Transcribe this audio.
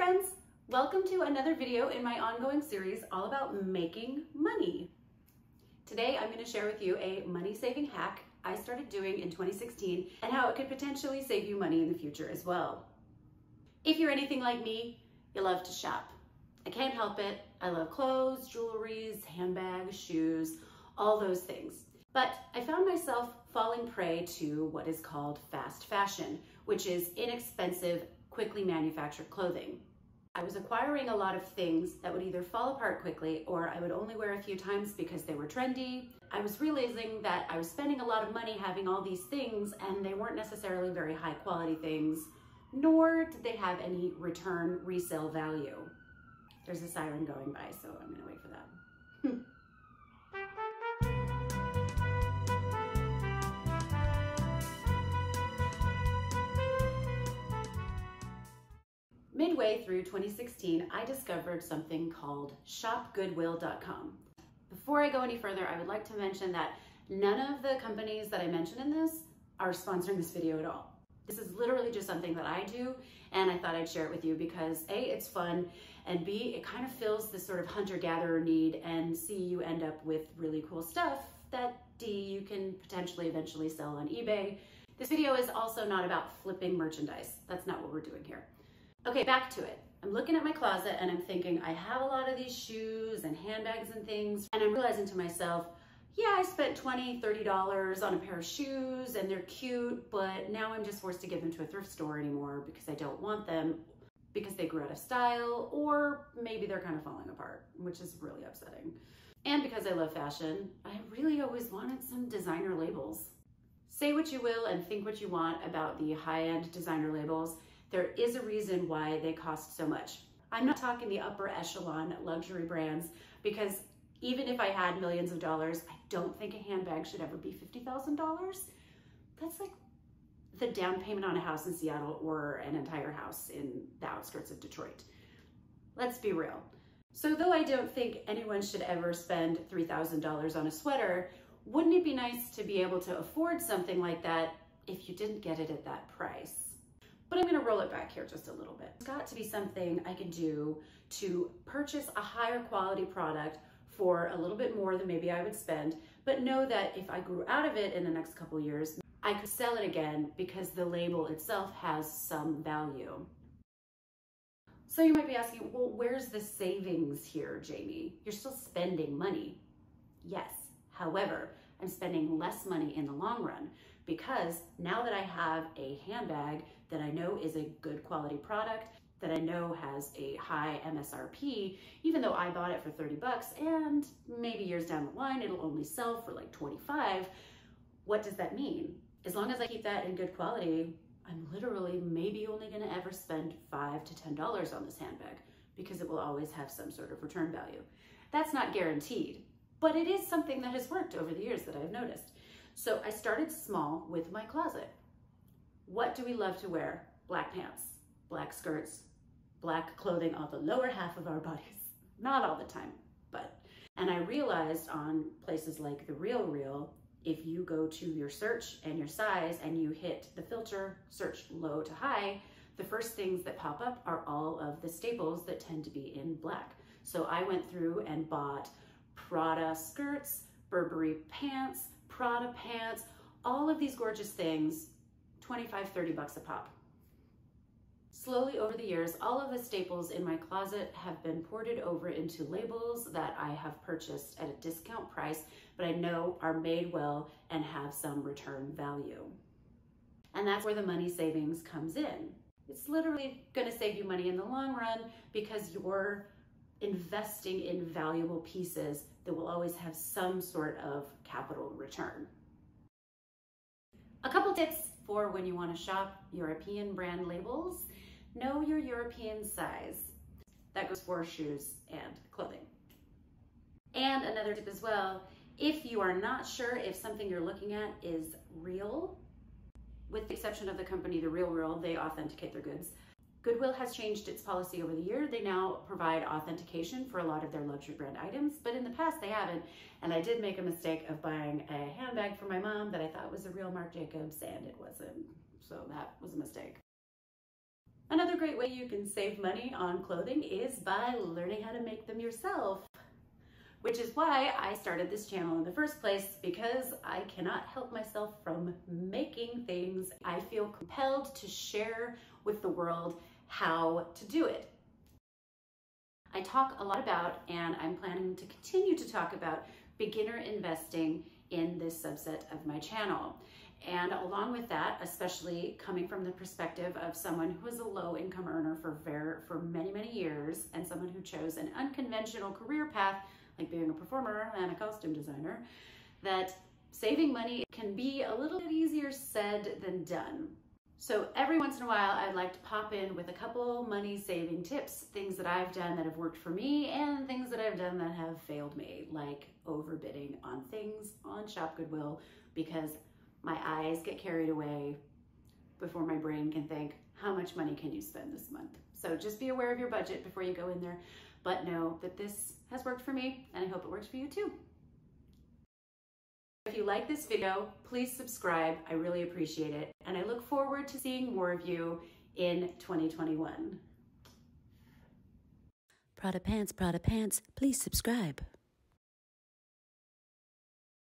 friends, welcome to another video in my ongoing series all about making money. Today I'm going to share with you a money saving hack I started doing in 2016 and how it could potentially save you money in the future as well. If you're anything like me, you love to shop. I can't help it. I love clothes, jewelries, handbags, shoes, all those things. But I found myself falling prey to what is called fast fashion, which is inexpensive, quickly manufactured clothing. I was acquiring a lot of things that would either fall apart quickly or I would only wear a few times because they were trendy. I was realizing that I was spending a lot of money having all these things and they weren't necessarily very high quality things, nor did they have any return resale value. There's a siren going by, so I'm gonna wait for that. Midway through 2016, I discovered something called ShopGoodwill.com. Before I go any further, I would like to mention that none of the companies that I mention in this are sponsoring this video at all. This is literally just something that I do, and I thought I'd share it with you because A, it's fun, and B, it kind of fills this sort of hunter-gatherer need, and C, you end up with really cool stuff that D, you can potentially eventually sell on eBay. This video is also not about flipping merchandise. That's not what we're doing here. Okay, back to it. I'm looking at my closet and I'm thinking, I have a lot of these shoes and handbags and things, and I'm realizing to myself, yeah, I spent $20, $30 on a pair of shoes and they're cute, but now I'm just forced to give them to a thrift store anymore because I don't want them, because they grew out of style, or maybe they're kind of falling apart, which is really upsetting. And because I love fashion, I really always wanted some designer labels. Say what you will and think what you want about the high-end designer labels, there is a reason why they cost so much. I'm not talking the upper echelon luxury brands, because even if I had millions of dollars, I don't think a handbag should ever be $50,000. That's like the down payment on a house in Seattle or an entire house in the outskirts of Detroit. Let's be real. So though I don't think anyone should ever spend $3,000 on a sweater, wouldn't it be nice to be able to afford something like that if you didn't get it at that price? But I'm gonna roll it back here just a little bit. It's got to be something I can do to purchase a higher quality product for a little bit more than maybe I would spend, but know that if I grew out of it in the next couple years, I could sell it again because the label itself has some value. So you might be asking, well, where's the savings here, Jamie? You're still spending money. Yes, however, I'm spending less money in the long run because now that I have a handbag that I know is a good quality product, that I know has a high MSRP, even though I bought it for 30 bucks and maybe years down the line, it'll only sell for like 25. What does that mean? As long as I keep that in good quality, I'm literally maybe only gonna ever spend $5 to $10 on this handbag because it will always have some sort of return value. That's not guaranteed, but it is something that has worked over the years that I've noticed. So I started small with my closet. What do we love to wear? Black pants, black skirts, black clothing on the lower half of our bodies. Not all the time, but. And I realized on places like The RealReal, if you go to your search and your size and you hit the filter, search low to high, the first things that pop up are all of the staples that tend to be in black. So I went through and bought Prada skirts, Burberry pants, Prada pants, all of these gorgeous things, 25, 30 bucks a pop. Slowly over the years, all of the staples in my closet have been ported over into labels that I have purchased at a discount price, but I know are made well and have some return value. And that's where the money savings comes in. It's literally going to save you money in the long run because you're investing in valuable pieces that will always have some sort of capital return. A couple tips for when you want to shop European brand labels. Know your European size. That goes for shoes and clothing. And another tip as well, if you are not sure if something you're looking at is real, with the exception of the company The RealReal, they authenticate their goods. Goodwill has changed its policy over the year. They now provide authentication for a lot of their luxury brand items, but in the past they haven't. And I did make a mistake of buying a handbag for my mom that I thought was a real Marc Jacobs, and it wasn't. So that was a mistake. Another great way you can save money on clothing is by learning how to make them yourself, which is why I started this channel in the first place, because I cannot help myself from making things. I feel compelled to share with the world how to do it. I talk a lot about, and I'm planning to continue to talk about, beginner investing in this subset of my channel. And along with that, especially coming from the perspective of someone who was a low income earner for many, many years, and someone who chose an unconventional career path, like being a performer and a costume designer, that saving money can be a little bit easier said than done. So every once in a while, I'd like to pop in with a couple money saving tips, things that I've done that have worked for me and things that I've done that have failed me, like overbidding on things on ShopGoodwill because my eyes get carried away before my brain can think, how much money can you spend this month? So just be aware of your budget before you go in there, but know that this has worked for me and I hope it works for you too. If you like this video, please subscribe. I really appreciate it. And I look forward to seeing more of you in 2021. Prada Pants, please subscribe.